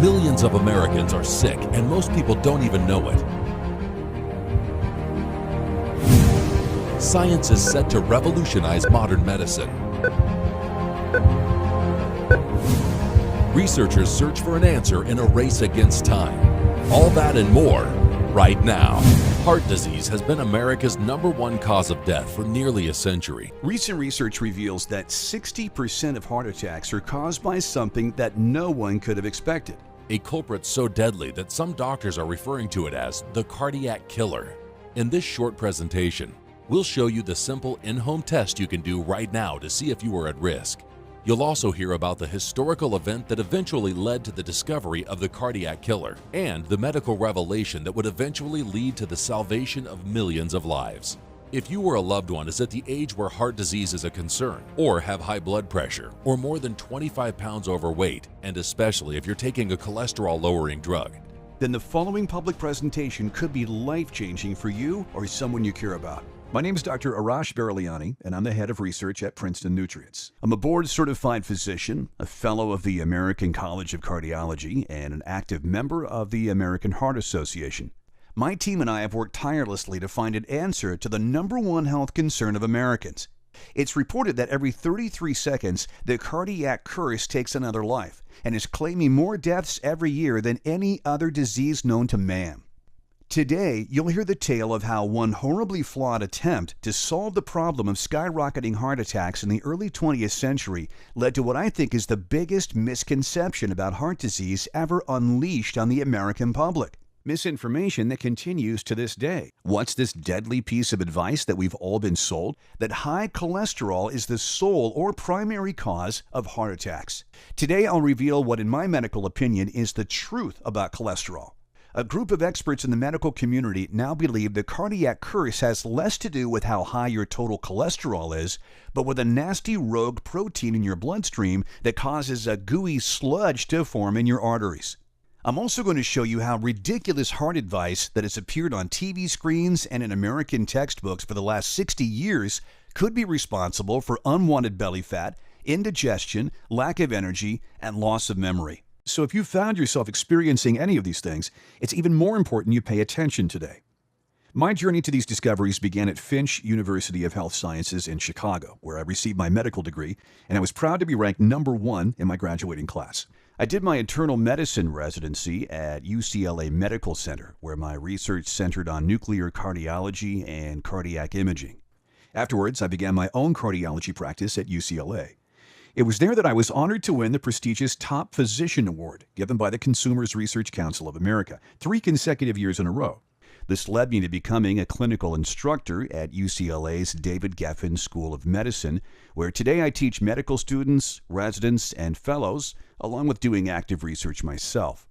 Millions of Americans are sick, and most people don't even know it. Science is set to revolutionize modern medicine. Researchers search for an answer in a race against time. All that and more, right now. Heart disease has been America's #1 cause of death for nearly a century. Recent research reveals that 60% of heart attacks are caused by something that no one could have expected. A culprit so deadly that some doctors are referring to it as the cardiac killer. In this short presentation, we'll show you the simple in-home test you can do right now to see if you are at risk. You'll also hear about the historical event that eventually led to the discovery of the cardiac killer and the medical revelation that would eventually lead to the salvation of millions of lives. If you or a loved one is at the age where heart disease is a concern, or have high blood pressure, or more than 25 pounds overweight, and especially if you're taking a cholesterol-lowering drug, then the following public presentation could be life-changing for you or someone you care about. My name is Dr. Arash Baraliani, and I'm the head of research at Princeton Nutrients. I'm a board-certified physician, a fellow of the American College of Cardiology, and an active member of the American Heart Association. My team and I have worked tirelessly to find an answer to the #1 health concern of Americans. It's reported that every 33 seconds, the cardiac curse takes another life and is claiming more deaths every year than any other disease known to man. Today, you'll hear the tale of how one horribly flawed attempt to solve the problem of skyrocketing heart attacks in the early 20th century led to what I think is the biggest misconception about heart disease ever unleashed on the American public. Misinformation that continues to this day. What's this deadly piece of advice that we've all been sold? That high cholesterol is the sole or primary cause of heart attacks. Today, I'll reveal what, in my medical opinion, is the truth about cholesterol. A group of experts in the medical community now believe the cardiac curse has less to do with how high your total cholesterol is, but with a nasty rogue protein in your bloodstream that causes a gooey sludge to form in your arteries. I'm also going to show you how ridiculous heart advice that has appeared on TV screens and in American textbooks for the last 60 years could be responsible for unwanted belly fat, indigestion, lack of energy, and loss of memory. So if you found yourself experiencing any of these things, it's even more important you pay attention today. My journey to these discoveries began at Finch University of Health Sciences in Chicago, where I received my medical degree, and I was proud to be ranked #1 in my graduating class. I did my internal medicine residency at UCLA Medical Center, where my research centered on nuclear cardiology and cardiac imaging. Afterwards, I began my own cardiology practice at UCLA. It was there that I was honored to win the prestigious Top Physician Award given by the Consumers Research Council of America 3 consecutive years in a row. This led me to becoming a clinical instructor at UCLA's David Geffen School of Medicine, where today I teach medical students, residents, and fellows, along with doing active research myself.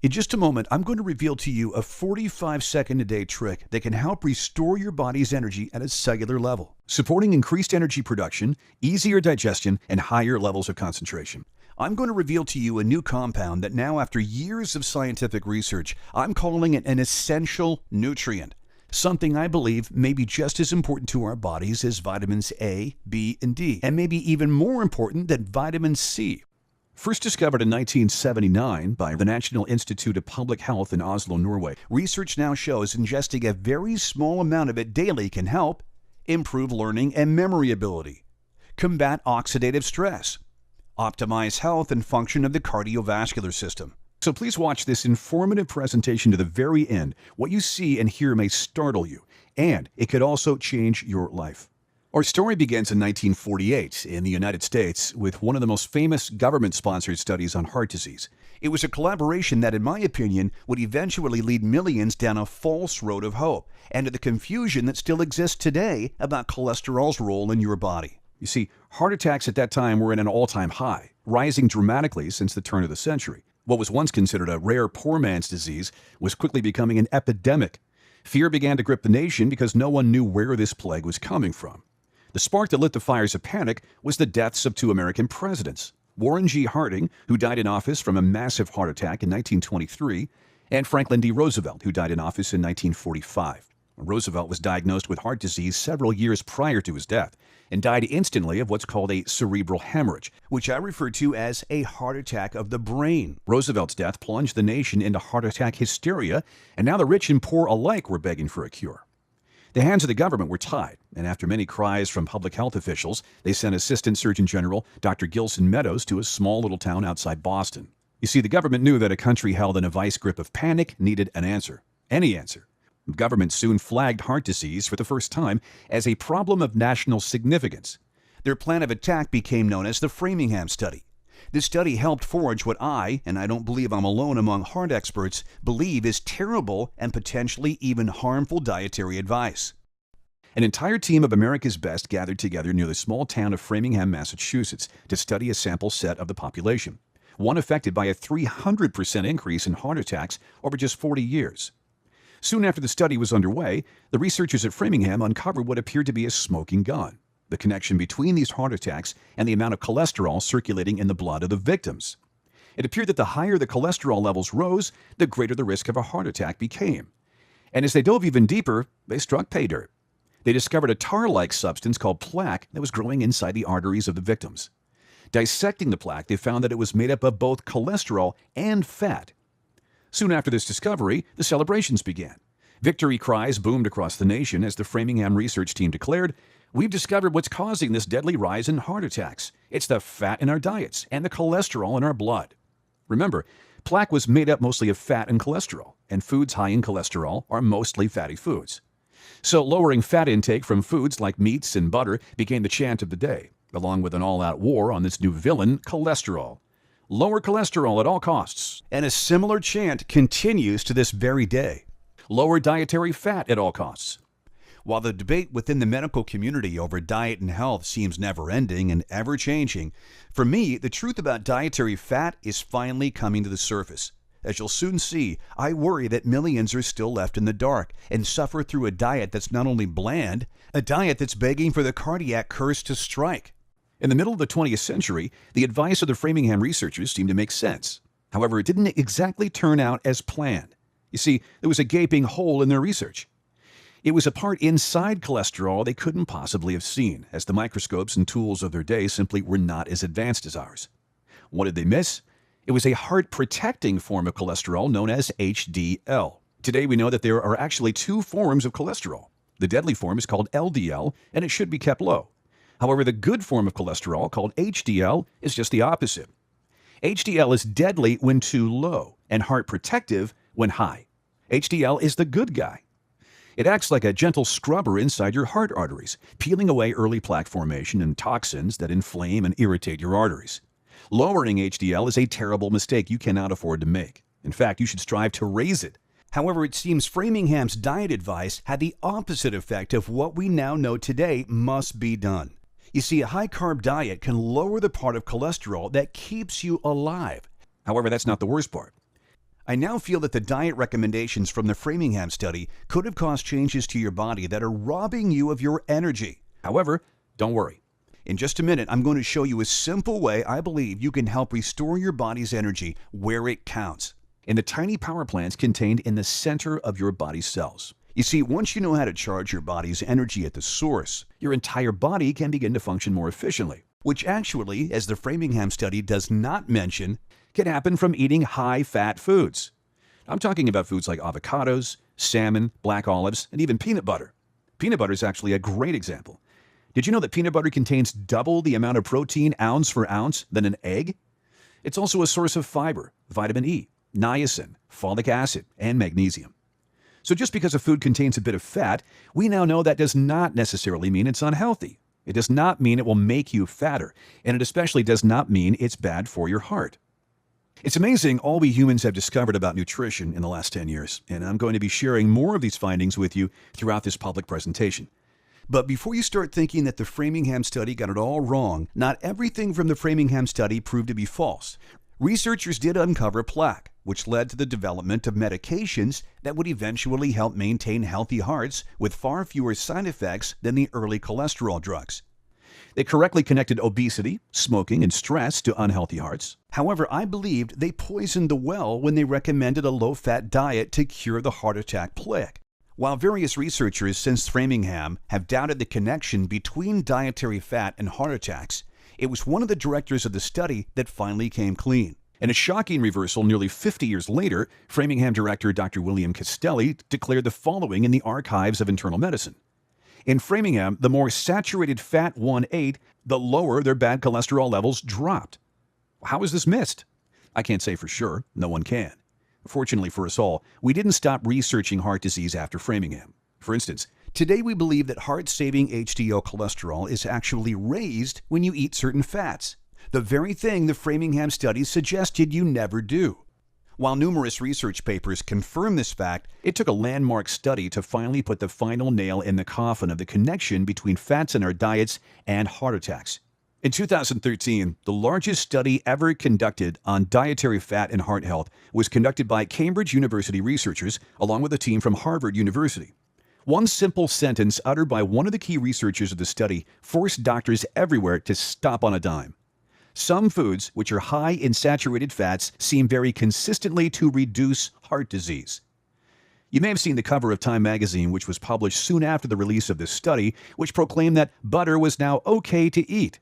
In just a moment, I'm going to reveal to you a 45-second-a-day trick that can help restore your body's energy at a cellular level, supporting increased energy production, easier digestion, and higher levels of concentration. I'm going to reveal to you a new compound that now, after years of scientific research, I'm calling it an essential nutrient, something I believe may be just as important to our bodies as vitamins A, B, and D, and maybe even more important than vitamin C. First discovered in 1979 by the National Institute of Public Health in Oslo, Norway, research now shows ingesting a very small amount of it daily can help improve learning and memory ability, combat oxidative stress, optimize health and function of the cardiovascular system. So please watch this informative presentation to the very end. What you see and hear may startle you, and it could also change your life. Our story begins in 1948 in the United States with one of the most famous government-sponsored studies on heart disease. It was a collaboration that, in my opinion, would eventually lead millions down a false road of hope and to the confusion that still exists today about cholesterol's role in your body. You see, heart attacks at that time were at an all-time high, rising dramatically since the turn of the century. What was once considered a rare poor man's disease was quickly becoming an epidemic. Fear began to grip the nation because no one knew where this plague was coming from. The spark that lit the fires of panic was the deaths of 2 American presidents, Warren G. Harding, who died in office from a massive heart attack in 1923, and Franklin D. Roosevelt, who died in office in 1945. Roosevelt was diagnosed with heart disease several years prior to his death and died instantly of what's called a cerebral hemorrhage, which I refer to as a heart attack of the brain. Roosevelt's death plunged the nation into heart attack hysteria, and now the rich and poor alike were begging for a cure. The hands of the government were tied, and after many cries from public health officials, they sent Assistant Surgeon General Dr. Gilson Meadows to a small little town outside Boston. You see, the government knew that a country held in a vice grip of panic needed an answer. Any answer. The government soon flagged heart disease for the first time as a problem of national significance. Their plan of attack became known as the Framingham Study. This study helped forge what and I don't believe I'm alone among heart experts, believe is terrible and potentially even harmful dietary advice. An entire team of America's best gathered together near the small town of Framingham, Massachusetts, to study a sample set of the population, one affected by a 300% increase in heart attacks over just 40 years. Soon after the study was underway, the researchers at Framingham uncovered what appeared to be a smoking gun: the connection between these heart attacks and the amount of cholesterol circulating in the blood of the victims. It appeared that the higher the cholesterol levels rose, the greater the risk of a heart attack became. And as they dove even deeper, they struck pay dirt. They discovered a tar-like substance called plaque that was growing inside the arteries of the victims. Dissecting the plaque, they found that it was made up of both cholesterol and fat. Soon after this discovery, the celebrations began. Victory cries boomed across the nation as the Framingham research team declared, "We've discovered what's causing this deadly rise in heart attacks. It's the fat in our diets and the cholesterol in our blood." Remember, plaque was made up mostly of fat and cholesterol, and foods high in cholesterol are mostly fatty foods. So lowering fat intake from foods like meats and butter became the chant of the day, along with an all-out war on this new villain, cholesterol. Lower cholesterol at all costs. And a similar chant continues to this very day. Lower dietary fat at all costs. While the debate within the medical community over diet and health seems never-ending and ever-changing, for me, the truth about dietary fat is finally coming to the surface. As you'll soon see, I worry that millions are still left in the dark and suffer through a diet that's not only bland, a diet that's begging for the cardiac curse to strike. In the middle of the 20th century, the advice of the Framingham researchers seemed to make sense. However, it didn't exactly turn out as planned. You see, there was a gaping hole in their research. It was a part inside cholesterol they couldn't possibly have seen, as the microscopes and tools of their day simply were not as advanced as ours. What did they miss? It was a heart-protecting form of cholesterol known as HDL. Today we know that there are actually two forms of cholesterol. The deadly form is called LDL, and it should be kept low. However, the good form of cholesterol, called HDL, is just the opposite. HDL is deadly when too low and heart protective when high. HDL is the good guy. It acts like a gentle scrubber inside your heart arteries, peeling away early plaque formation and toxins that inflame and irritate your arteries. Lowering HDL is a terrible mistake you cannot afford to make. In fact, you should strive to raise it. However, it seems Framingham's diet advice had the opposite effect of what we now know today must be done. You see, a high-carb diet can lower the part of cholesterol that keeps you alive. However, that's not the worst part. I now feel that the diet recommendations from the Framingham study could have caused changes to your body that are robbing you of your energy. However, don't worry. In just a minute, I'm going to show you a simple way I believe you can help restore your body's energy where it counts, in the tiny power plants contained in the center of your body's cells. You see, once you know how to charge your body's energy at the source, your entire body can begin to function more efficiently, which actually, as the Framingham study does not mention, can happen from eating high-fat foods. I'm talking about foods like avocados, salmon, black olives, and even peanut butter. Peanut butter is actually a great example. Did you know that peanut butter contains double the amount of protein ounce for ounce than an egg? It's also a source of fiber, vitamin E, niacin, folic acid, and magnesium. So just because a food contains a bit of fat, we now know that does not necessarily mean it's unhealthy. It does not mean it will make you fatter, and it especially does not mean it's bad for your heart. It's amazing all we humans have discovered about nutrition in the last 10 years, and I'm going to be sharing more of these findings with you throughout this public presentation. But before you start thinking that the Framingham study got it all wrong, not everything from the Framingham study proved to be false. Researchers did uncover plaque, which led to the development of medications that would eventually help maintain healthy hearts with far fewer side effects than the early cholesterol drugs. They correctly connected obesity, smoking, and stress to unhealthy hearts. However, I believed they poisoned the well when they recommended a low-fat diet to cure the heart attack plague. While various researchers since Framingham have doubted the connection between dietary fat and heart attacks, it was one of the directors of the study that finally came clean. In a shocking reversal nearly 50 years later, Framingham director Dr. William Castelli declared the following in the Archives of Internal Medicine. In Framingham, the more saturated fat one ate, the lower their bad cholesterol levels dropped. How was this missed? I can't say for sure. No one can. Fortunately for us all, we didn't stop researching heart disease after Framingham. For instance, today we believe that heart-saving HDL cholesterol is actually raised when you eat certain fats, the very thing the Framingham study suggested you never do. While numerous research papers confirm this fact, it took a landmark study to finally put the final nail in the coffin of the connection between fats in our diets and heart attacks. In 2013, the largest study ever conducted on dietary fat and heart health was conducted by Cambridge University researchers along with a team from Harvard University. One simple sentence uttered by one of the key researchers of the study forced doctors everywhere to stop on a dime. Some foods, which are high in saturated fats, seem very consistently to reduce heart disease. You may have seen the cover of Time magazine, which was published soon after the release of this study, which proclaimed that butter was now okay to eat.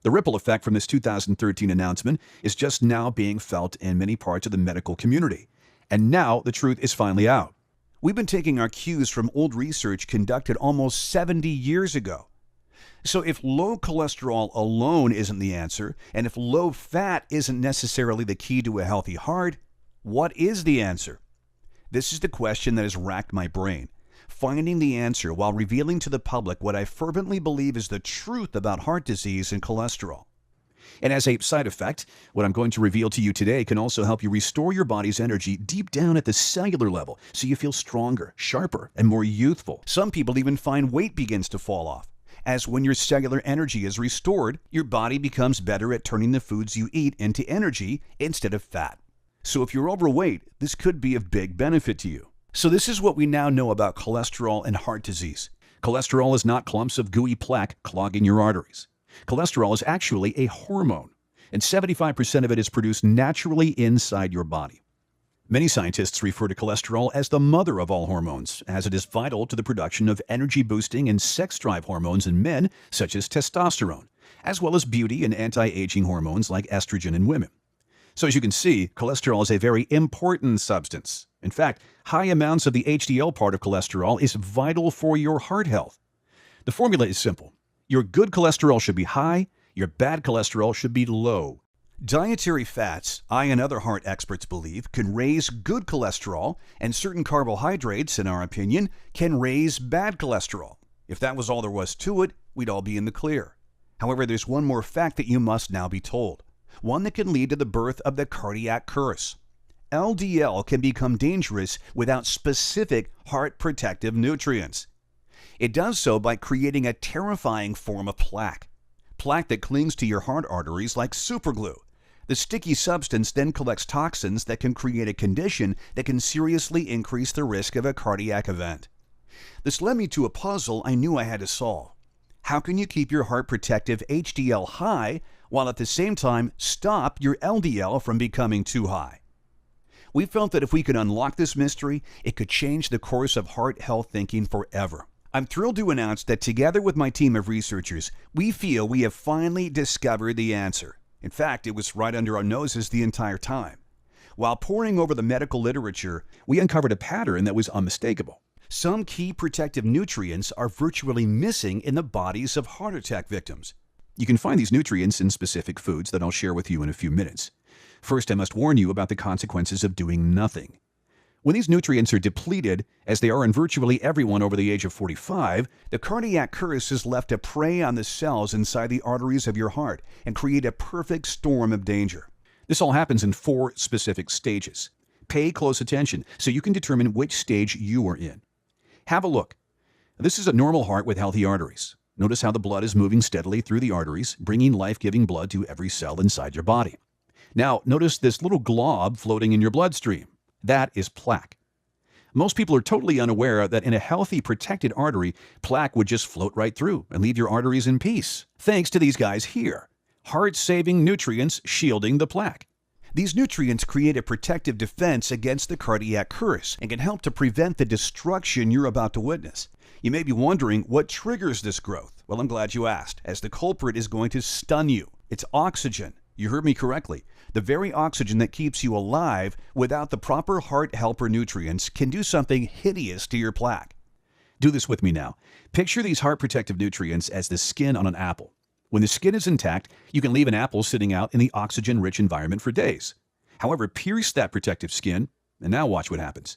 The ripple effect from this 2013 announcement is just now being felt in many parts of the medical community. And now the truth is finally out. We've been taking our cues from old research conducted almost 70 years ago. So if low cholesterol alone isn't the answer, and if low fat isn't necessarily the key to a healthy heart, what is the answer? This is the question that has racked my brain. Finding the answer while revealing to the public what I fervently believe is the truth about heart disease and cholesterol. And as a side effect, what I'm going to reveal to you today can also help you restore your body's energy deep down at the cellular level so you feel stronger, sharper, and more youthful. Some people even find weight begins to fall off, as when your cellular energy is restored, your body becomes better at turning the foods you eat into energy instead of fat. So if you're overweight, this could be of big benefit to you. So this is what we now know about cholesterol and heart disease. Cholesterol is not clumps of gooey plaque clogging your arteries. Cholesterol is actually a hormone, and 75% of it is produced naturally inside your body. Many scientists refer to cholesterol as the mother of all hormones, as it is vital to the production of energy-boosting and sex-drive hormones in men, such as testosterone, as well as beauty and anti-aging hormones like estrogen in women. So as you can see, cholesterol is a very important substance. In fact, high amounts of the HDL part of cholesterol is vital for your heart health. The formula is simple. Your good cholesterol should be high, your bad cholesterol should be low. Dietary fats, I and other heart experts believe, can raise good cholesterol, and certain carbohydrates, in our opinion, can raise bad cholesterol. If that was all there was to it, we'd all be in the clear. However, there's one more fact that you must now be told, one that can lead to the birth of the cardiac curse. LDL can become dangerous without specific heart protective nutrients. It does so by creating a terrifying form of plaque. Plaque that clings to your heart arteries like superglue. The sticky substance then collects toxins that can create a condition that can seriously increase the risk of a cardiac event. This led me to a puzzle I knew I had to solve. How can you keep your heart protective HDL high while at the same time stop your LDL from becoming too high? We felt that if we could unlock this mystery, it could change the course of heart health thinking forever. I'm thrilled to announce that together with my team of researchers, we feel we have finally discovered the answer. In fact, it was right under our noses the entire time. While poring over the medical literature, we uncovered a pattern that was unmistakable. Some key protective nutrients are virtually missing in the bodies of heart attack victims. You can find these nutrients in specific foods that I'll share with you in a few minutes. First, I must warn you about the consequences of doing nothing. When these nutrients are depleted, as they are in virtually everyone over the age of 45, the cardiac curse is left to prey on the cells inside the arteries of your heart and create a perfect storm of danger. This all happens in 4 specific stages. Pay close attention so you can determine which stage you are in. Have a look. This is a normal heart with healthy arteries. Notice how the blood is moving steadily through the arteries, bringing life-giving blood to every cell inside your body. Now, notice this little glob floating in your bloodstream. That is plaque. Most people are totally unaware that in a healthy, protected artery, plaque would just float right through and leave your arteries in peace, thanks to these guys here. Heart-saving nutrients shielding the plaque. These nutrients create a protective defense against the cardiac curse and can help to prevent the destruction you're about to witness. You may be wondering what triggers this growth. Well, I'm glad you asked, as the culprit is going to stun you. It's oxygen. You heard me correctly. The very oxygen that keeps you alive without the proper heart helper nutrients can do something hideous to your plaque. Do this with me now. Picture these heart protective nutrients as the skin on an apple. When the skin is intact, you can leave an apple sitting out in the oxygen-rich environment for days. However, pierce that protective skin, and now watch what happens.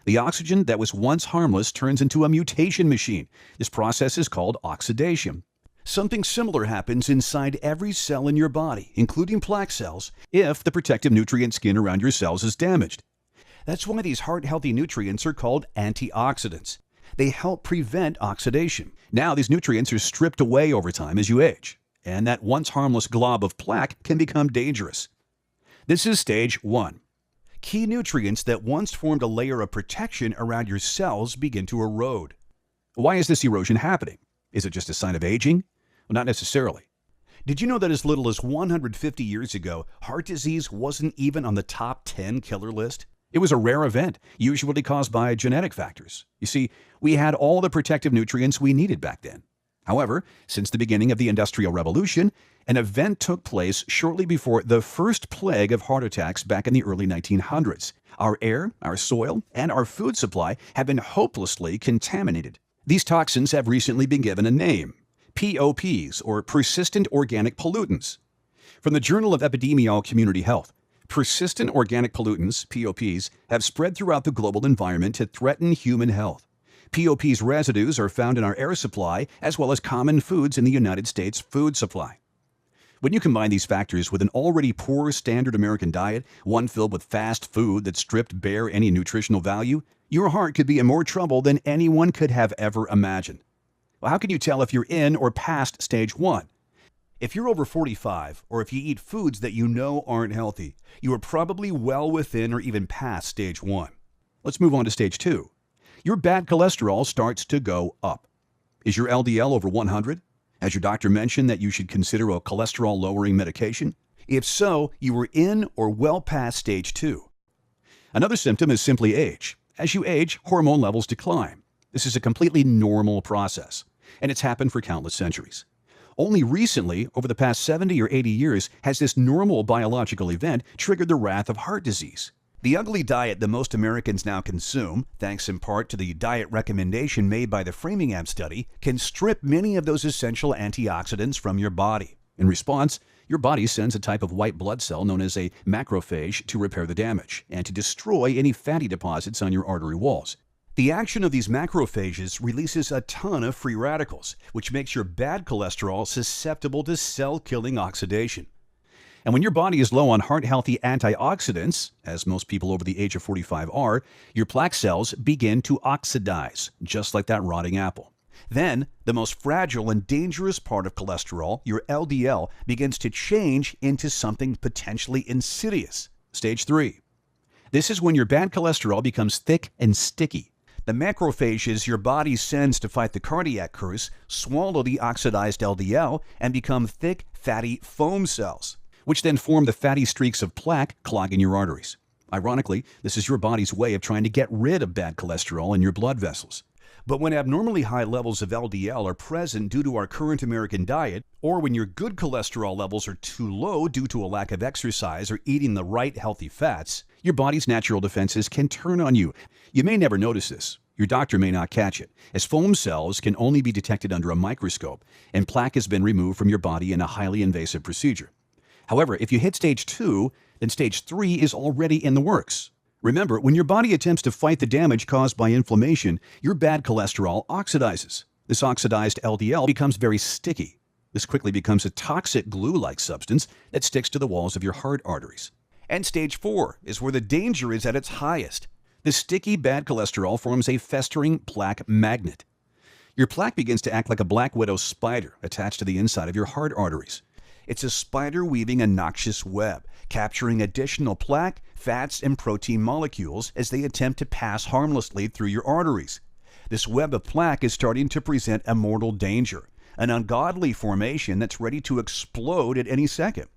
The oxygen that was once harmless turns into a mutation machine. This process is called oxidation. Something similar happens inside every cell in your body, including plaque cells, if the protective nutrient skin around your cells is damaged. That's why these heart-healthy nutrients are called antioxidants. They help prevent oxidation. Now, these nutrients are stripped away over time as you age, and that once harmless glob of plaque can become dangerous. This is stage 1. Key nutrients that once formed a layer of protection around your cells begin to erode. Why is this erosion happening? Is it just a sign of aging? Well, not necessarily. Did you know that as little as 150 years ago, heart disease wasn't even on the top 10 killer list? It was a rare event, usually caused by genetic factors. You see, we had all the protective nutrients we needed back then. However, since the beginning of the Industrial Revolution, an event took place shortly before the first plague of heart attacks back in the early 1900s. Our air, our soil, and our food supply have been hopelessly contaminated. These toxins have recently been given a name: POPs, or persistent organic pollutants. From the Journal of Epidemiological Community Health, persistent organic pollutants, POPs, have spread throughout the global environment to threaten human health. POPs residues are found in our air supply as well as common foods in the United States food supply. When you combine these factors with an already poor standard American diet, one filled with fast food that stripped bare any nutritional value, your heart could be in more trouble than anyone could have ever imagined. Well, how can you tell if you're in or past stage 1? If you're over 45, or if you eat foods that you know aren't healthy, you are probably well within or even past stage 1. Let's move on to stage 2. Your bad cholesterol starts to go up. Is your LDL over 100? Has your doctor mentioned that you should consider a cholesterol-lowering medication? If so, you are in or well past stage 2. Another symptom is simply age. As you age, hormone levels decline. This is a completely normal process, and it's happened for countless centuries. Only recently, over the past 70 or 80 years, has this normal biological event triggered the wrath of heart disease. The ugly diet that most Americans now consume, thanks in part to the diet recommendation made by the Framingham study, can strip many of those essential antioxidants from your body. In response, your body sends a type of white blood cell known as a macrophage to repair the damage and to destroy any fatty deposits on your artery walls. The action of these macrophages releases a ton of free radicals, which makes your bad cholesterol susceptible to cell-killing oxidation. And when your body is low on heart-healthy antioxidants, as most people over the age of 45 are, your plaque cells begin to oxidize, just like that rotting apple. Then, the most fragile and dangerous part of cholesterol, your LDL, begins to change into something potentially insidious. Stage 3. This is when your bad cholesterol becomes thick and sticky. The macrophages your body sends to fight the cardiac curse swallow the oxidized LDL and become thick, fatty foam cells, which then form the fatty streaks of plaque clogging your arteries. Ironically, this is your body's way of trying to get rid of bad cholesterol in your blood vessels. But when abnormally high levels of LDL are present due to our current American diet, or when your good cholesterol levels are too low due to a lack of exercise or eating the right healthy fats, your body's natural defenses can turn on you. You may never notice this. Your doctor may not catch it, as foam cells can only be detected under a microscope, and plaque has been removed from your body in a highly invasive procedure. However, if you hit stage 2, then stage 3 is already in the works. Remember, when your body attempts to fight the damage caused by inflammation, your bad cholesterol oxidizes. This oxidized LDL becomes very sticky. This quickly becomes a toxic glue-like substance that sticks to the walls of your heart arteries. And stage 4 is where the danger is at its highest. The sticky bad cholesterol forms a festering plaque magnet. Your plaque begins to act like a black widow spider attached to the inside of your heart arteries. It's a spider weaving a noxious web, capturing additional plaque, fats, and protein molecules as they attempt to pass harmlessly through your arteries. This web of plaque is starting to present a mortal danger, an ungodly formation that's ready to explode at any second.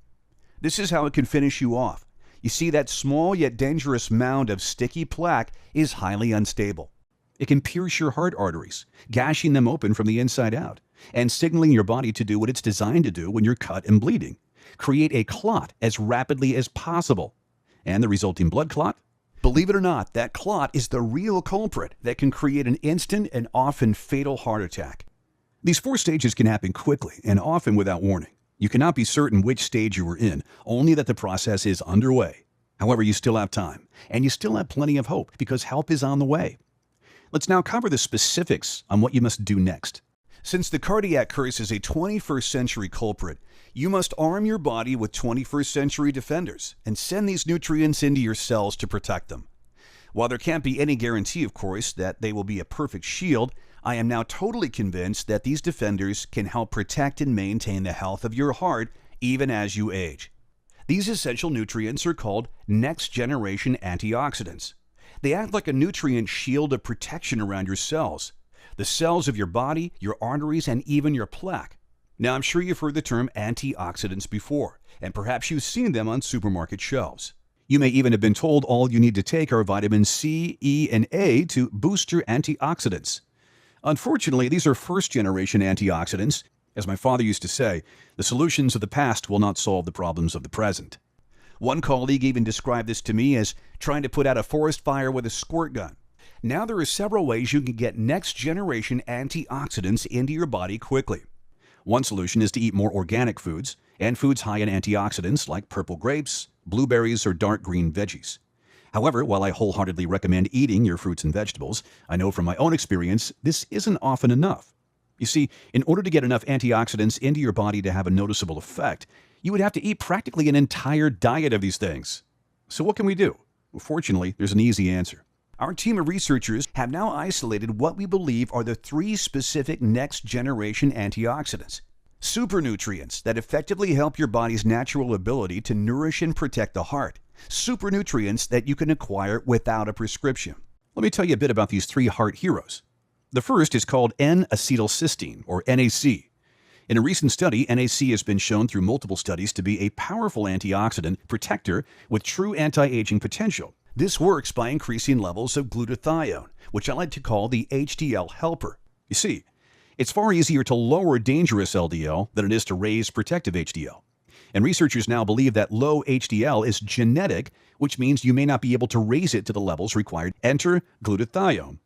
This is how it can finish you off. You see, that small yet dangerous mound of sticky plaque is highly unstable. It can pierce your heart arteries, gashing them open from the inside out, and signaling your body to do what it's designed to do when you're cut and bleeding: create a clot as rapidly as possible. And the resulting blood clot? Believe it or not, that clot is the real culprit that can create an instant and often fatal heart attack. These 4 stages can happen quickly and often without warning. You cannot be certain which stage you are in, only that the process is underway. However, you still have time, and you still have plenty of hope because help is on the way. Let's now cover the specifics on what you must do next. Since the cardiac curse is a 21st century culprit, you must arm your body with 21st century defenders and send these nutrients into your cells to protect them. While there can't be any guarantee, of course, that they will be a perfect shield, I am now totally convinced that these defenders can help protect and maintain the health of your heart even as you age. These essential nutrients are called next-generation antioxidants. They act like a nutrient shield of protection around your cells, the cells of your body, your arteries, and even your plaque. Now, I'm sure you've heard the term antioxidants before, and perhaps you've seen them on supermarket shelves. You may even have been told all you need to take are vitamins C, E, and A to boost your antioxidants. Unfortunately, these are first-generation antioxidants. As my father used to say, the solutions of the past will not solve the problems of the present. One colleague even described this to me as trying to put out a forest fire with a squirt gun. Now there are several ways you can get next-generation antioxidants into your body quickly. One solution is to eat more organic foods and foods high in antioxidants like purple grapes, blueberries, or dark green veggies. However, while I wholeheartedly recommend eating your fruits and vegetables, I know from my own experience this isn't often enough. You see, in order to get enough antioxidants into your body to have a noticeable effect, you would have to eat practically an entire diet of these things. So what can we do? Well, fortunately, there's an easy answer. Our team of researchers have now isolated what we believe are the 3 specific next-generation antioxidants. Supernutrients that effectively help your body's natural ability to nourish and protect the heart. Supernutrients that you can acquire without a prescription. Let me tell you a bit about these 3 heart heroes. The first is called N-acetylcysteine, or NAC. In a recent study, NAC has been shown through multiple studies to be a powerful antioxidant protector with true anti-aging potential. This works by increasing levels of glutathione, which I like to call the HDL helper. You see, it's far easier to lower dangerous LDL than it is to raise protective HDL. And researchers now believe that low HDL is genetic, which means you may not be able to raise it to the levels required. Enter glutathione.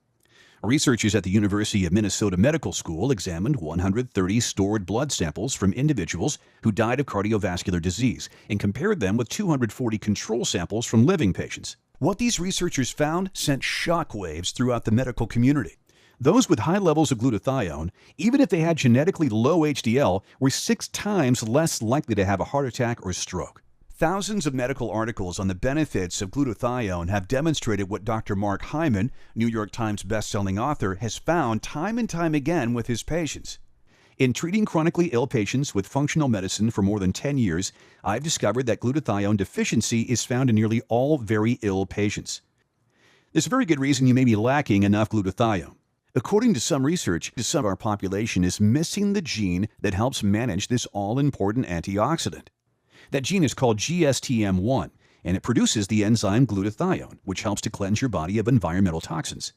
Researchers at the University of Minnesota Medical School examined 130 stored blood samples from individuals who died of cardiovascular disease and compared them with 240 control samples from living patients. What these researchers found sent shockwaves throughout the medical community. Those with high levels of glutathione, even if they had genetically low HDL, were 6 times less likely to have a heart attack or stroke. Thousands of medical articles on the benefits of glutathione have demonstrated what Dr. Mark Hyman, New York Times bestselling author, has found time and time again with his patients. In treating chronically ill patients with functional medicine for more than 10 years, I've discovered that glutathione deficiency is found in nearly all very ill patients. There's a very good reason you may be lacking enough glutathione. According to some research, some of our population is missing the gene that helps manage this all-important antioxidant. That gene is called GSTM1, and it produces the enzyme glutathione, which helps to cleanse your body of environmental toxins.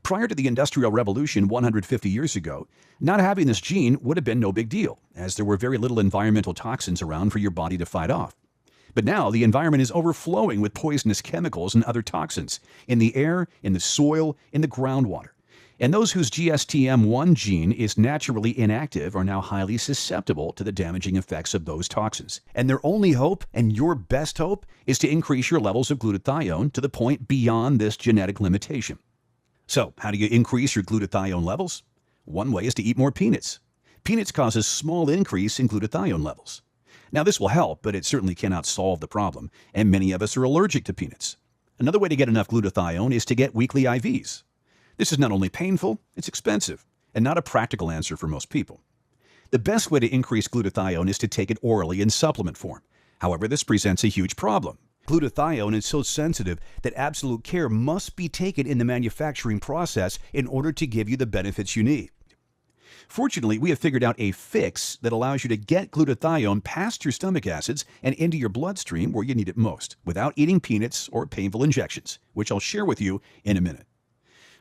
Prior to the Industrial Revolution 150 years ago, not having this gene would have been no big deal, as there were very little environmental toxins around for your body to fight off. But now the environment is overflowing with poisonous chemicals and other toxins in the air, in the soil, in the groundwater. And those whose GSTM1 gene is naturally inactive are now highly susceptible to the damaging effects of those toxins. And their only hope, and your best hope, is to increase your levels of glutathione to the point beyond this genetic limitation. So, how do you increase your glutathione levels? One way is to eat more peanuts. Peanuts cause a small increase in glutathione levels. Now, this will help, but it certainly cannot solve the problem, and many of us are allergic to peanuts. Another way to get enough glutathione is to get weekly IVs. This is not only painful, it's expensive, and not a practical answer for most people. The best way to increase glutathione is to take it orally in supplement form. However, this presents a huge problem. Glutathione is so sensitive that absolute care must be taken in the manufacturing process in order to give you the benefits you need. Fortunately, we have figured out a fix that allows you to get glutathione past your stomach acids and into your bloodstream where you need it most, without eating peanuts or painful injections, which I'll share with you in a minute.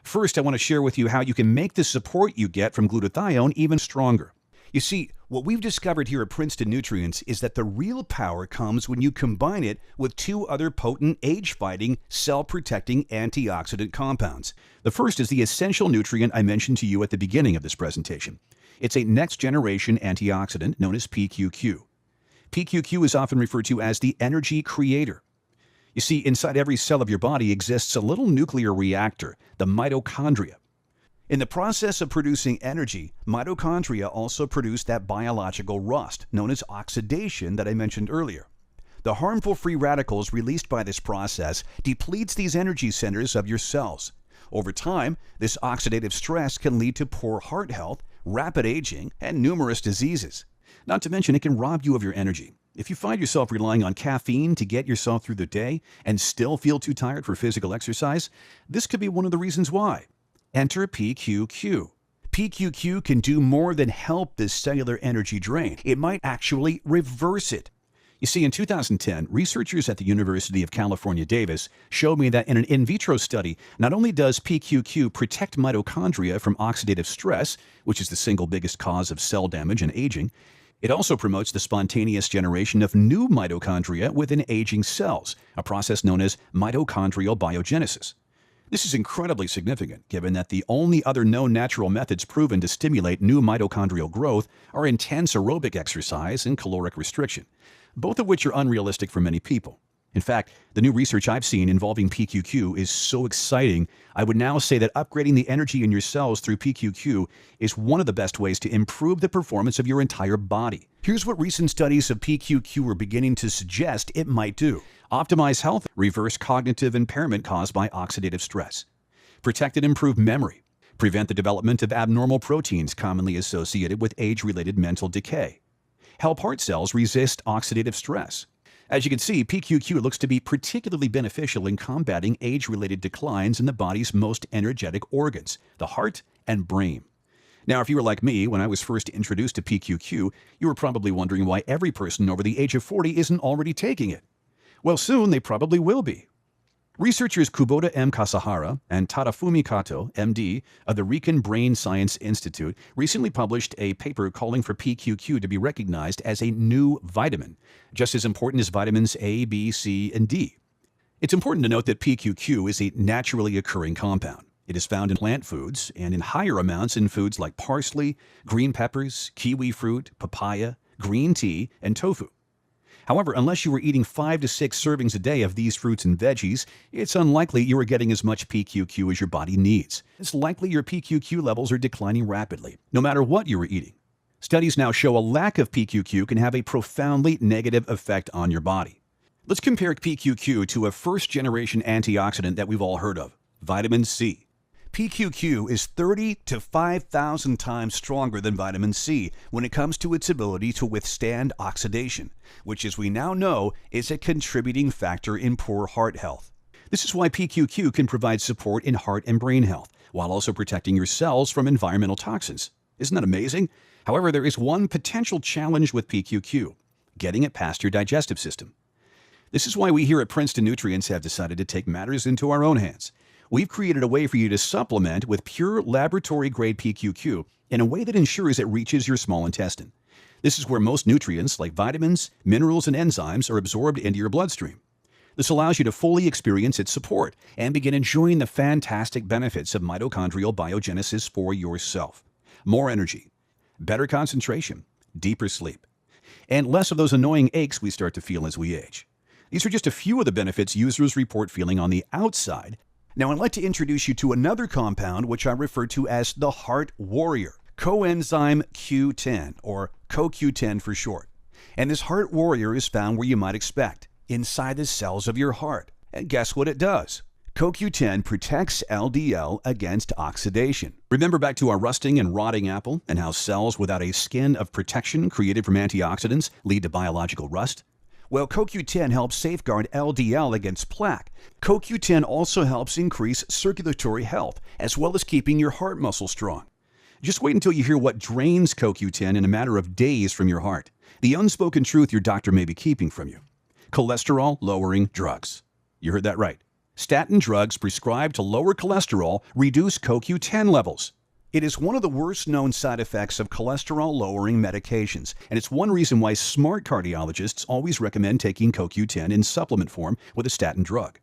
First, I want to share with you how you can make the support you get from glutathione even stronger. You see, what we've discovered here at Princeton Nutrients is that the real power comes when you combine it with two other potent age-fighting, cell-protecting antioxidant compounds. The first is the essential nutrient I mentioned to you at the beginning of this presentation. It's a next-generation antioxidant known as PQQ. PQQ is often referred to as the energy creator. You see, inside every cell of your body exists a little nuclear reactor, the mitochondria. In the process of producing energy, mitochondria also produce that biological rust, known as oxidation, that I mentioned earlier. The harmful free radicals released by this process depletes these energy centers of your cells. Over time, this oxidative stress can lead to poor heart health, rapid aging, and numerous diseases. Not to mention, it can rob you of your energy. If you find yourself relying on caffeine to get yourself through the day and still feel too tired for physical exercise, this could be one of the reasons why. Enter PQQ. PQQ can do more than help this cellular energy drain. It might actually reverse it. You see, in 2010, researchers at the University of California, Davis showed me that in an in vitro study, not only does PQQ protect mitochondria from oxidative stress, which is the single biggest cause of cell damage and aging, it also promotes the spontaneous generation of new mitochondria within aging cells, a process known as mitochondrial biogenesis. This is incredibly significant, given that the only other known natural methods proven to stimulate new mitochondrial growth are intense aerobic exercise and caloric restriction, both of which are unrealistic for many people. In fact, the new research I've seen involving PQQ is so exciting, I would now say that upgrading the energy in your cells through PQQ is one of the best ways to improve the performance of your entire body. Here's what recent studies of PQQ are beginning to suggest it might do. Optimize health, reverse cognitive impairment caused by oxidative stress. Protect and improve memory. Prevent the development of abnormal proteins commonly associated with age-related mental decay. Help heart cells resist oxidative stress. As you can see, PQQ looks to be particularly beneficial in combating age-related declines in the body's most energetic organs, the heart and brain. Now, if you were like me when I was first introduced to PQQ, you were probably wondering why every person over the age of 40 isn't already taking it. Well, soon they probably will be. Researchers Kubota M. Kasahara and Tadafumi Kato, MD, of the Riken Brain Science Institute recently published a paper calling for PQQ to be recognized as a new vitamin, just as important as vitamins A, B, C, and D. It's important to note that PQQ is a naturally occurring compound. It is found in plant foods and in higher amounts in foods like parsley, green peppers, kiwi fruit, papaya, green tea, and tofu. However, unless you were eating 5 to 6 servings a day of these fruits and veggies, it's unlikely you are getting as much PQQ as your body needs. It's likely your PQQ levels are declining rapidly, no matter what you were eating. Studies now show a lack of PQQ can have a profoundly negative effect on your body. Let's compare PQQ to a first-generation antioxidant that we've all heard of, vitamin C. PQQ is 30 to 5,000 times stronger than vitamin C when it comes to its ability to withstand oxidation, which, as we now know, is a contributing factor in poor heart health. This is why PQQ can provide support in heart and brain health, while also protecting your cells from environmental toxins. Isn't that amazing? However, there is one potential challenge with PQQ: getting it past your digestive system. This is why we here at Princeton Nutrients have decided to take matters into our own hands. We've created a way for you to supplement with pure laboratory-grade PQQ in a way that ensures it reaches your small intestine. This is where most nutrients, like vitamins, minerals, and enzymes, are absorbed into your bloodstream. This allows you to fully experience its support and begin enjoying the fantastic benefits of mitochondrial biogenesis for yourself. More energy, better concentration, deeper sleep, and less of those annoying aches we start to feel as we age. These are just a few of the benefits users report feeling on the outside. Now, I'd like to introduce you to another compound which I refer to as the Heart Warrior, coenzyme Q10, or CoQ10 for short. And this Heart Warrior is found where you might expect, inside the cells of your heart. And guess what it does? CoQ10 protects LDL against oxidation. Remember back to our rusting and rotting apple and how cells without a skin of protection created from antioxidants lead to biological rust? Well, CoQ10 helps safeguard LDL against plaque. CoQ10 also helps increase circulatory health, as well as keeping your heart muscle strong. Just wait until you hear what drains CoQ10 in a matter of days from your heart. The unspoken truth your doctor may be keeping from you. Cholesterol-lowering drugs. You heard that right. Statin drugs prescribed to lower cholesterol reduce CoQ10 levels. It is one of the worst-known side effects of cholesterol-lowering medications, and it's one reason why smart cardiologists always recommend taking CoQ10 in supplement form with a statin drug.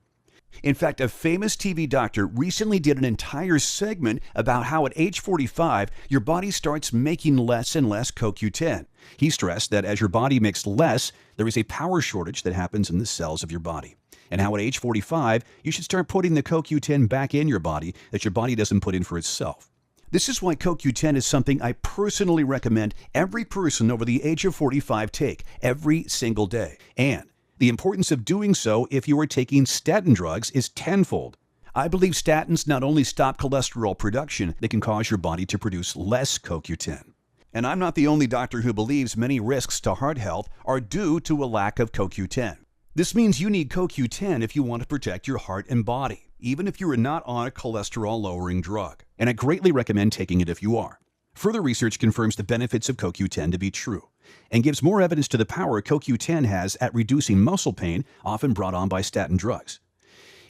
In fact, a famous TV doctor recently did an entire segment about how at age 45, your body starts making less and less CoQ10. He stressed that as your body makes less, there is a power shortage that happens in the cells of your body. And how at age 45, you should start putting the CoQ10 back in your body that your body doesn't put in for itself. This is why CoQ10 is something I personally recommend every person over the age of 45 take every single day. And the importance of doing so if you are taking statin drugs is tenfold. I believe statins not only stop cholesterol production, they can cause your body to produce less CoQ10. And I'm not the only doctor who believes many risks to heart health are due to a lack of CoQ10. This means you need CoQ10 if you want to protect your heart and body, even if you are not on a cholesterol-lowering drug. And I greatly recommend taking it if you are. Further research confirms the benefits of CoQ10 to be true and gives more evidence to the power CoQ10 has at reducing muscle pain often brought on by statin drugs.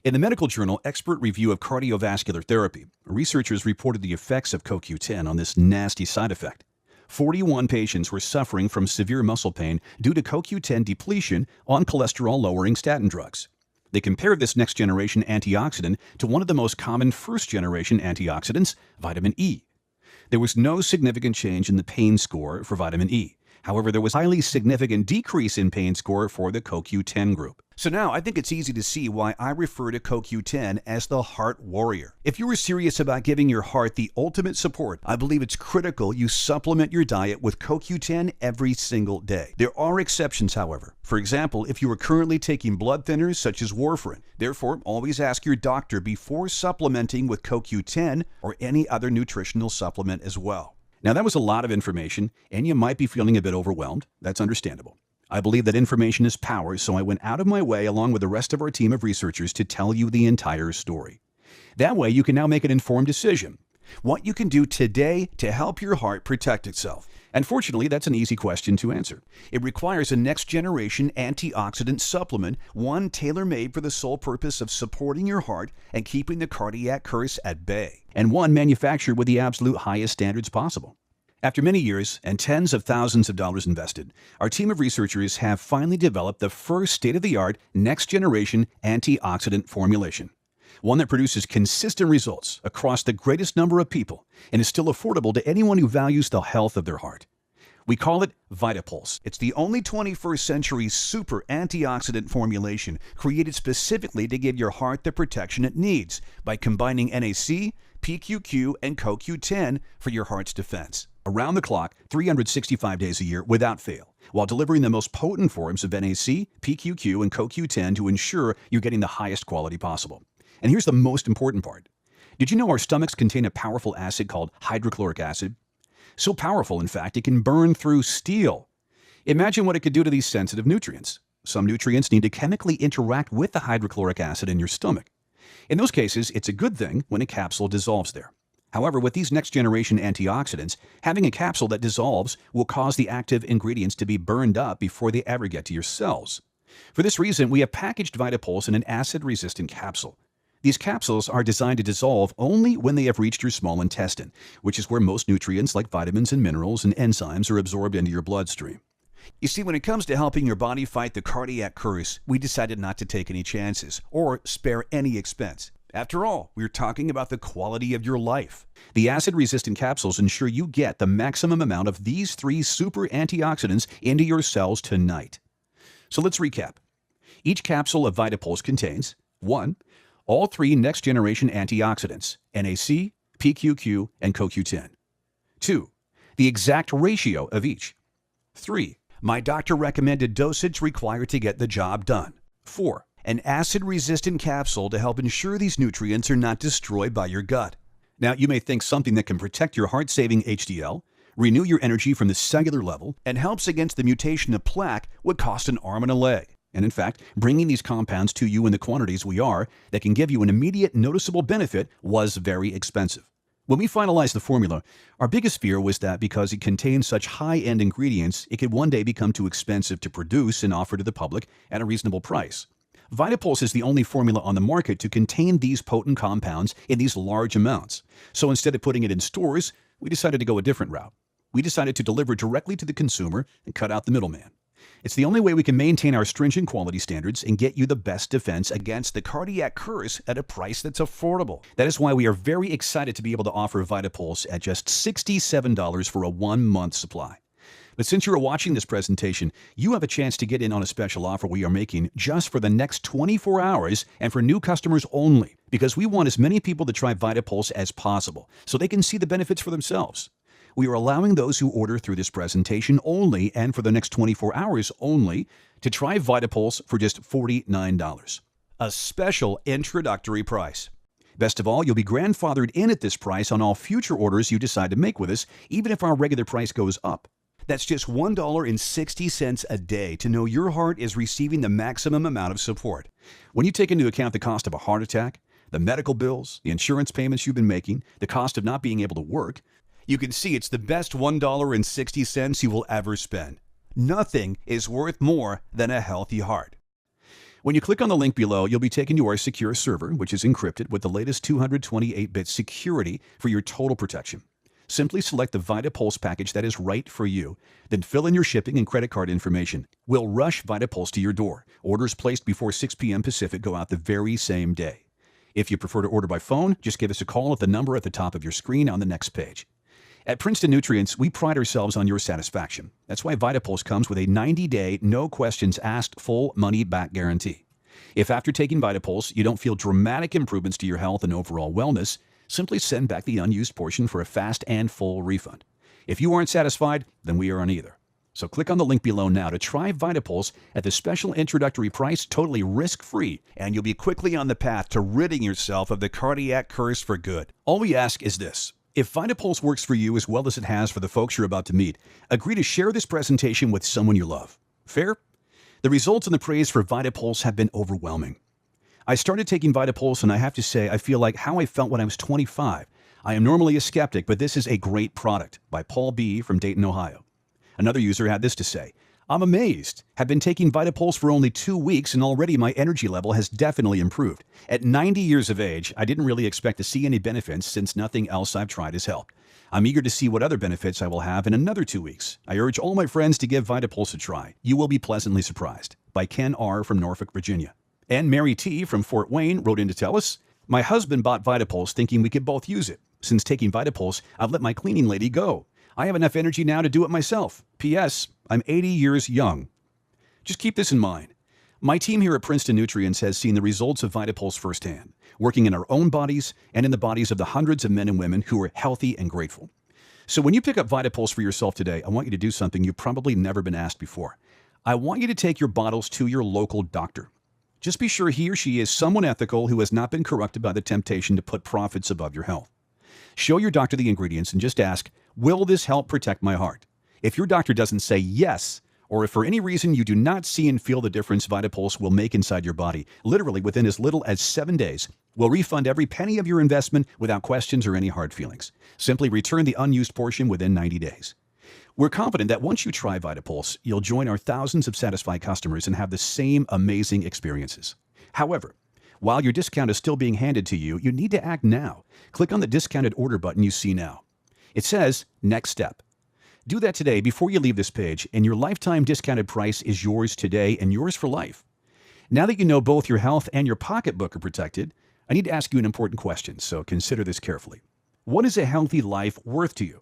In the medical journal Expert Review of Cardiovascular Therapy, researchers reported the effects of CoQ10 on this nasty side effect. 41 patients were suffering from severe muscle pain due to CoQ10 depletion on cholesterol-lowering statin drugs. They compared this next-generation antioxidant to one of the most common first-generation antioxidants, vitamin E. There was no significant change in the pain score for vitamin E. However, there was a highly significant decrease in pain score for the CoQ10 group. So now I think it's easy to see why I refer to CoQ10 as the heart warrior. If you are serious about giving your heart the ultimate support, I believe it's critical you supplement your diet with CoQ10 every single day. There are exceptions, however. For example, if you are currently taking blood thinners such as warfarin. Therefore, always ask your doctor before supplementing with CoQ10 or any other nutritional supplement as well. Now, that was a lot of information, and you might be feeling a bit overwhelmed. That's understandable. I believe that information is power, so I went out of my way along with the rest of our team of researchers to tell you the entire story. That way, you can now make an informed decision. What you can do today to help your heart protect itself. And fortunately, that's an easy question to answer. It requires a next-generation antioxidant supplement, one tailor-made for the sole purpose of supporting your heart and keeping the cardiac curse at bay, and one manufactured with the absolute highest standards possible. After many years and tens of thousands of dollars invested, our team of researchers have finally developed the first state-of-the-art next-generation antioxidant formulation. One that produces consistent results across the greatest number of people and is still affordable to anyone who values the health of their heart. We call it VitaPulse. It's the only 21st century super antioxidant formulation created specifically to give your heart the protection it needs by combining NAC, PQQ, and CoQ10 for your heart's defense. Around the clock, 365 days a year without fail, while delivering the most potent forms of NAC, PQQ, and CoQ10 to ensure you're getting the highest quality possible. And here's the most important part. Did you know our stomachs contain a powerful acid called hydrochloric acid? So powerful, in fact, it can burn through steel. Imagine what it could do to these sensitive nutrients. Some nutrients need to chemically interact with the hydrochloric acid in your stomach. In those cases, it's a good thing when a capsule dissolves there. However, with these next-generation antioxidants, having a capsule that dissolves will cause the active ingredients to be burned up before they ever get to your cells. For this reason, we have packaged VitaPulse in an acid-resistant capsule. These capsules are designed to dissolve only when they have reached your small intestine, which is where most nutrients like vitamins and minerals and enzymes are absorbed into your bloodstream. You see, when it comes to helping your body fight the cardiac curse, we decided not to take any chances or spare any expense. After all, we're talking about the quality of your life. The acid-resistant capsules ensure you get the maximum amount of these 3 super antioxidants into your cells tonight. So let's recap. Each capsule of VitaPulse contains 1. All 3 next-generation antioxidants, NAC, PQQ, and CoQ10. 2. The exact ratio of each. 3. My doctor-recommended dosage required to get the job done. 4. An acid-resistant capsule to help ensure these nutrients are not destroyed by your gut. Now, you may think something that can protect your heart-saving HDL, renew your energy from the cellular level, and helps against the mutation of plaque would cost an arm and a leg. And in fact, bringing these compounds to you in the quantities we are that can give you an immediate noticeable benefit was very expensive. When we finalized the formula, our biggest fear was that because it contained such high-end ingredients, it could one day become too expensive to produce and offer to the public at a reasonable price. Vitapulse is the only formula on the market to contain these potent compounds in these large amounts. So instead of putting it in stores, we decided to go a different route. We decided to deliver directly to the consumer and cut out the middleman. It's the only way we can maintain our stringent quality standards and get you the best defense against the cardiac curse at a price that's affordable. That is why we are very excited to be able to offer Vitapulse at just $67 for a 1-month supply. But since you're watching this presentation, you have a chance to get in on a special offer we are making just for the next 24 hours and for new customers only, because we want as many people to try Vitapulse as possible so they can see the benefits for themselves. We are allowing those who order through this presentation only and for the next 24 hours only to try Vitapulse for just $49. A special introductory price. Best of all, you'll be grandfathered in at this price on all future orders you decide to make with us, even if our regular price goes up. That's just $1.60 a day to know your heart is receiving the maximum amount of support. When you take into account the cost of a heart attack, the medical bills, the insurance payments you've been making, the cost of not being able to work, you can see it's the best $1.60 you will ever spend. Nothing is worth more than a healthy heart. When you click on the link below, you'll be taken to our secure server, which is encrypted with the latest 228-bit security for your total protection. Simply select the Vitapulse package that is right for you, then fill in your shipping and credit card information. We'll rush Vitapulse to your door. Orders placed before 6 p.m. Pacific go out the very same day. If you prefer to order by phone, just give us a call at the number at the top of your screen on the next page. At Princeton Nutrients, we pride ourselves on your satisfaction. That's why Vitapulse comes with a 90-day, no questions asked, full money-back guarantee. If after taking Vitapulse, you don't feel dramatic improvements to your health and overall wellness, simply send back the unused portion for a fast and full refund. If you aren't satisfied, then we aren't either. So click on the link below now to try Vitapulse at the special introductory price, totally risk-free, and you'll be quickly on the path to ridding yourself of the cardiac curse for good. All we ask is this. If Vitapulse works for you as well as it has for the folks you're about to meet, agree to share this presentation with someone you love. Fair? The results and the praise for Vitapulse have been overwhelming. I started taking Vitapulse, and I have to say I feel like how I felt when I was 25. I am normally a skeptic, but this is a great product, by Paul B. from Dayton, Ohio. Another user had this to say, I'm amazed. Have been taking Vitapulse for only 2 weeks, and already my energy level has definitely improved. At 90 years of age, I didn't really expect to see any benefits since nothing else I've tried has helped. I'm eager to see what other benefits I will have in another 2 weeks. I urge all my friends to give Vitapulse a try. You will be pleasantly surprised. By Ken R. from Norfolk, Virginia. And Mary T. from Fort Wayne wrote in to tell us, my husband bought Vitapulse thinking we could both use it. Since taking Vitapulse, I've let my cleaning lady go. I have enough energy now to do it myself. P.S. I'm 80 years young. Just keep this in mind. My team here at Princeton Nutrients has seen the results of Vitapulse firsthand, working in our own bodies and in the bodies of the hundreds of men and women who are healthy and grateful. So when you pick up Vitapulse for yourself today, I want you to do something you've probably never been asked before. I want you to take your bottles to your local doctor. Just be sure he or she is someone ethical who has not been corrupted by the temptation to put profits above your health. Show your doctor the ingredients and just ask, will this help protect my heart? If your doctor doesn't say yes, or if for any reason you do not see and feel the difference Vitapulse will make inside your body, literally within as little as 7 days, we'll refund every penny of your investment without questions or any hard feelings. Simply return the unused portion within 90 days. We're confident that once you try Vitapulse, you'll join our thousands of satisfied customers and have the same amazing experiences. However, while your discount is still being handed to you, you need to act now. Click on the discounted order button you see now. It says, Next Step. Do that today before you leave this page, and your lifetime discounted price is yours today and yours for life. Now that you know both your health and your pocketbook are protected, I need to ask you an important question, so consider this carefully. What is a healthy life worth to you?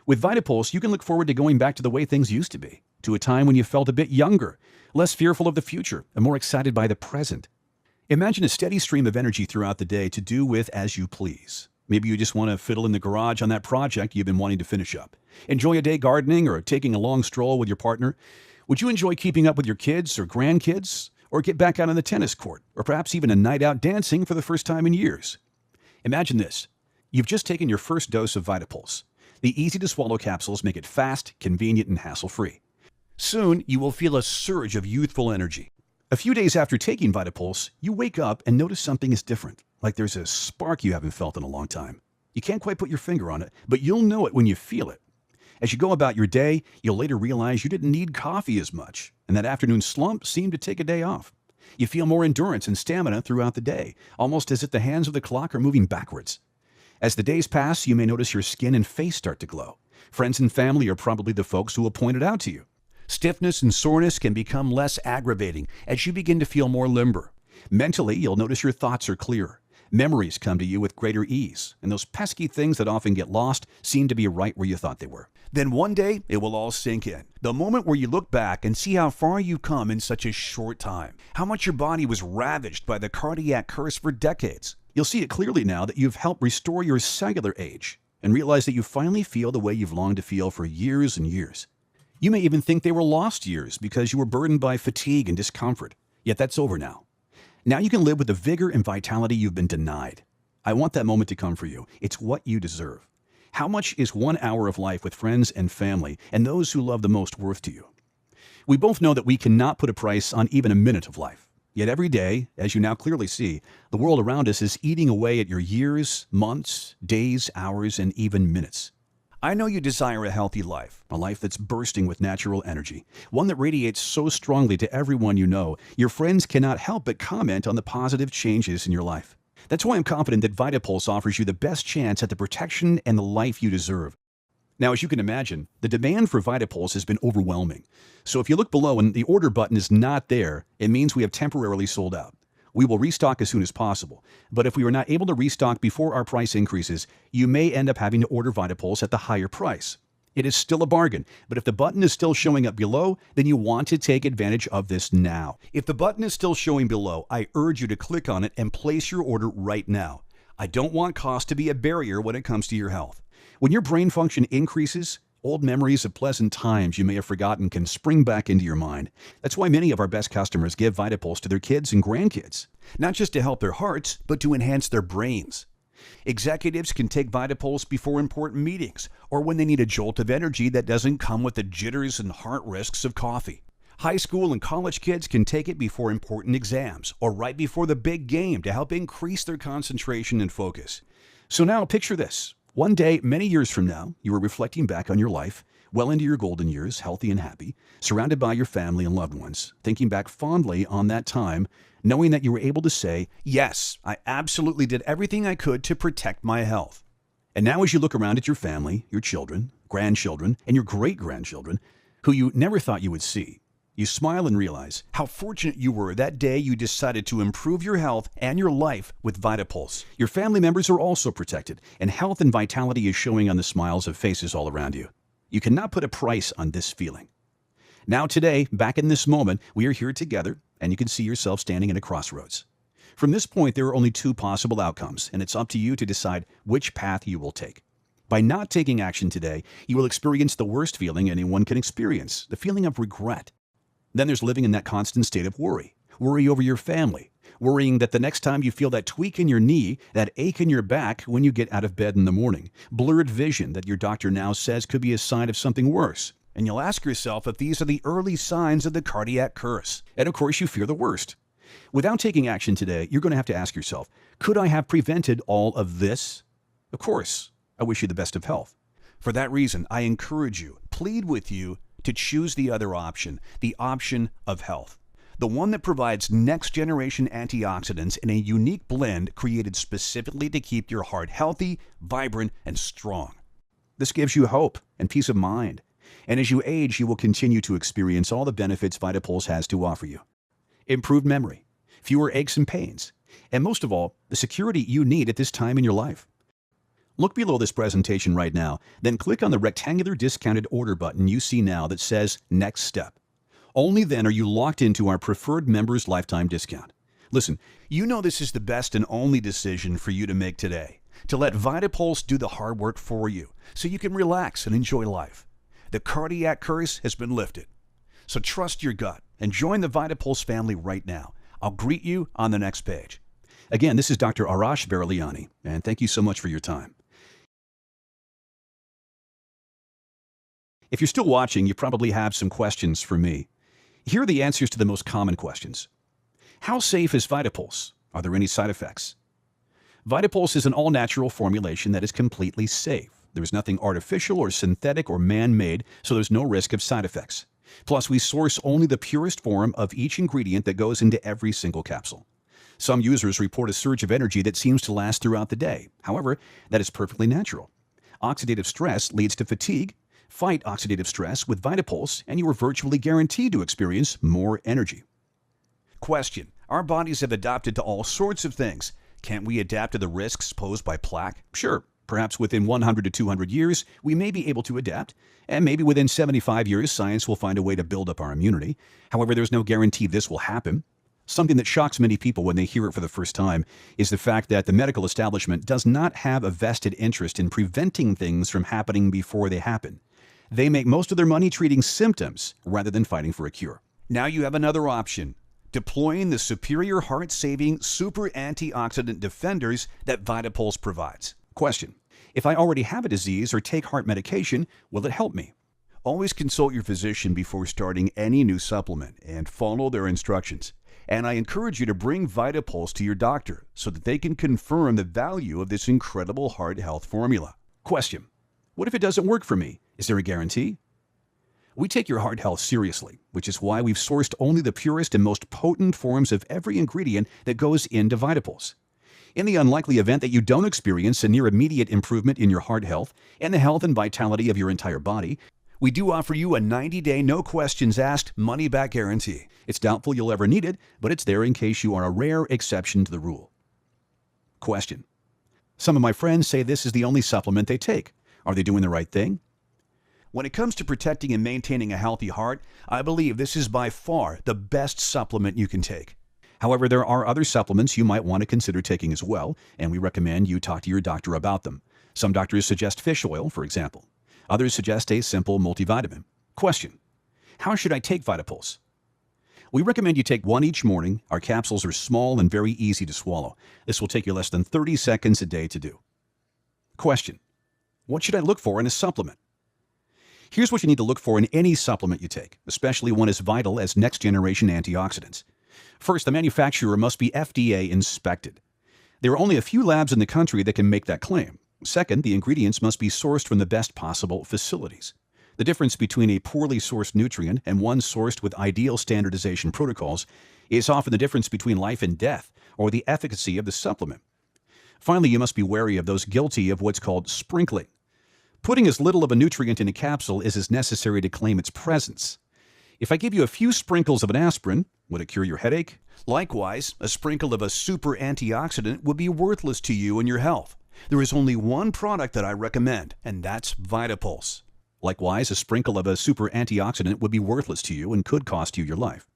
With Vitapulse, you can look forward to going back to the way things used to be, to a time when you felt a bit younger, less fearful of the future, and more excited by the present. Imagine a steady stream of energy throughout the day to do with as you please. Maybe you just want to fiddle in the garage on that project you've been wanting to finish up. Enjoy a day gardening or taking a long stroll with your partner. Would you enjoy keeping up with your kids or grandkids? Or get back out on the tennis court? Or perhaps even a night out dancing for the first time in years? Imagine this. You've just taken your first dose of Vitapulse. The easy-to-swallow capsules make it fast, convenient, and hassle-free. Soon, you will feel a surge of youthful energy. A few days after taking Vitapulse, you wake up and notice something is different, like there's a spark you haven't felt in a long time. You can't quite put your finger on it, but you'll know it when you feel it. As you go about your day, you'll later realize you didn't need coffee as much, and that afternoon slump seemed to take a day off. You feel more endurance and stamina throughout the day, almost as if the hands of the clock are moving backwards. As the days pass, you may notice your skin and face start to glow. Friends and family are probably the folks who will point it out to you. Stiffness and soreness can become less aggravating as you begin to feel more limber. Mentally, you'll notice your thoughts are clearer. Memories come to you with greater ease, and those pesky things that often get lost seem to be right where you thought they were. Then one day, it will all sink in. The moment where you look back and see how far you've come in such a short time. How much your body was ravaged by the cardiac curse for decades. You'll see it clearly now that you've helped restore your cellular age and realize that you finally feel the way you've longed to feel for years and years. You may even think they were lost years because you were burdened by fatigue and discomfort. Yet that's over now. Now you can live with the vigor and vitality you've been denied. I want that moment to come for you. It's what you deserve. How much is 1 hour of life with friends and family and those who love the most worth to you? We both know that we cannot put a price on even a minute of life. Yet every day, as you now clearly see, the world around us is eating away at your years, months, days, hours, and even minutes. I know you desire a healthy life, a life that's bursting with natural energy, one that radiates so strongly to everyone you know, your friends cannot help but comment on the positive changes in your life. That's why I'm confident that VitaPulse offers you the best chance at the protection and the life you deserve. Now, as you can imagine, the demand for VitaPulse has been overwhelming. So if you look below and the order button is not there, it means we have temporarily sold out. We will restock as soon as possible. But if we are not able to restock before our price increases, you may end up having to order VitaPulse at the higher price. It is still a bargain, but if the button is still showing up below, then you want to take advantage of this now. If the button is still showing below, I urge you to click on it and place your order right now. I don't want cost to be a barrier when it comes to your health. When your brain function increases, old memories of pleasant times you may have forgotten can spring back into your mind. That's why many of our best customers give VitaPulse to their kids and grandkids, not just to help their hearts, but to enhance their brains. Executives can take VitaPulse before important meetings or when they need a jolt of energy that doesn't come with the jitters and heart risks of coffee. High school and college kids can take it before important exams or right before the big game to help increase their concentration and focus. So now picture this. One day, many years from now, you are reflecting back on your life, well into your golden years, healthy and happy, surrounded by your family and loved ones, thinking back fondly on that time, knowing that you were able to say, yes, I absolutely did everything I could to protect my health. And now as you look around at your family, your children, grandchildren, and your great-grandchildren, who you never thought you would see, you smile and realize how fortunate you were that day you decided to improve your health and your life with VitaPulse. Your family members are also protected, and health and vitality is showing on the smiles of faces all around you. You cannot put a price on this feeling. Now today, back in this moment, we are here together, and you can see yourself standing at a crossroads. From this point, there are only two possible outcomes, and it's up to you to decide which path you will take. By not taking action today, you will experience the worst feeling anyone can experience, the feeling of regret. Then there's living in that constant state of worry over your family, worrying that the next time you feel that tweak in your knee, that ache in your back when you get out of bed in the morning, blurred vision that your doctor now says could be a sign of something worse. And you'll ask yourself if these are the early signs of the cardiac curse. And of course, you fear the worst. Without taking action today, you're going to have to ask yourself, could I have prevented all of this? Of course, I wish you the best of health. For that reason, I encourage you, plead with you, to choose the other option, the option of health. The one that provides next-generation antioxidants in a unique blend created specifically to keep your heart healthy, vibrant, and strong. This gives you hope and peace of mind. And as you age, you will continue to experience all the benefits VitaPulse has to offer you. Improved memory, fewer aches and pains, and most of all, the security you need at this time in your life. Look below this presentation right now, then click on the rectangular discounted order button you see now that says Next Step. Only then are you locked into our preferred members lifetime discount. Listen, you know this is the best and only decision for you to make today, to let VitaPulse do the hard work for you so you can relax and enjoy life. The cardiac curse has been lifted. So trust your gut and join the VitaPulse family right now. I'll greet you on the next page. Again, this is Dr. Arash Berliani, and thank you so much for your time. If you're still watching, you probably have some questions for me. Here are the answers to the most common questions. How safe is VitaPulse? Are there any side effects? Vitapulse is an all-natural formulation that is completely safe. There is nothing artificial or synthetic or man-made, so there's no risk of side effects. Plus, we source only the purest form of each ingredient that goes into every single capsule. Some users report a surge of energy that seems to last throughout the day. However, that is perfectly natural. Oxidative stress leads to fatigue. Fight oxidative stress with Vitapulse, and you are virtually guaranteed to experience more energy. Question: our bodies have adapted to all sorts of things. Can't we adapt to the risks posed by plaque? Sure. Perhaps within 100 to 200 years, we may be able to adapt, and maybe within 75 years, science will find a way to build up our immunity. However, there's no guarantee this will happen. Something that shocks many people when they hear it for the first time is the fact that the medical establishment does not have a vested interest in preventing things from happening before they happen. They make most of their money treating symptoms rather than fighting for a cure. Now you have another option: deploying the superior heart-saving super antioxidant defenders that Vitapulse provides. Question: if I already have a disease or take heart medication, will it help me? Always consult your physician before starting any new supplement and follow their instructions. And I encourage you to bring Vitapulse to your doctor so that they can confirm the value of this incredible heart health formula. Question: what if it doesn't work for me? Is there a guarantee? We take your heart health seriously, which is why we've sourced only the purest and most potent forms of every ingredient that goes into Vitapulse. In the unlikely event that you don't experience a near immediate improvement in your heart health and the health and vitality of your entire body, we do offer you a 90-day, no questions asked, money-back guarantee. It's doubtful you'll ever need it, but it's there in case you are a rare exception to the rule. Question: some of my friends say this is the only supplement they take. Are they doing the right thing? When it comes to protecting and maintaining a healthy heart, I believe this is by far the best supplement you can take. However, there are other supplements you might want to consider taking as well, and we recommend you talk to your doctor about them. Some doctors suggest fish oil, for example. Others suggest a simple multivitamin. Question: how should I take Vitapulse? We recommend you take one each morning. Our capsules are small and very easy to swallow. This will take you less than 30 seconds a day to do. Question: what should I look for in a supplement? Here's what you need to look for in any supplement you take, especially one as vital as next-generation antioxidants. First, the manufacturer must be FDA inspected. There are only a few labs in the country that can make that claim. Second, the ingredients must be sourced from the best possible facilities. The difference between a poorly sourced nutrient and one sourced with ideal standardization protocols is often the difference between life and death, or the efficacy of the supplement. Finally, you must be wary of those guilty of what's called sprinkling. Putting as little of a nutrient in a capsule is as necessary to claim its presence. If I give you a few sprinkles of an aspirin, would it cure your headache? Likewise, a sprinkle of a super antioxidant would be worthless to you and your health. There is only one product that I recommend, and that's Vitapulse. Likewise, a sprinkle of a super antioxidant would be worthless to you and could cost you your life.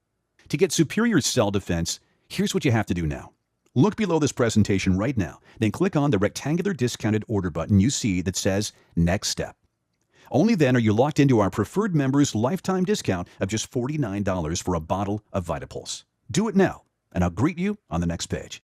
To get superior cell defense, here's what you have to do now. Look below this presentation right now, then click on the rectangular discounted order button you see that says Next Step. Only then are you locked into our preferred members' lifetime discount of just $49 for a bottle of Vitapulse. Do it now, and I'll greet you on the next page.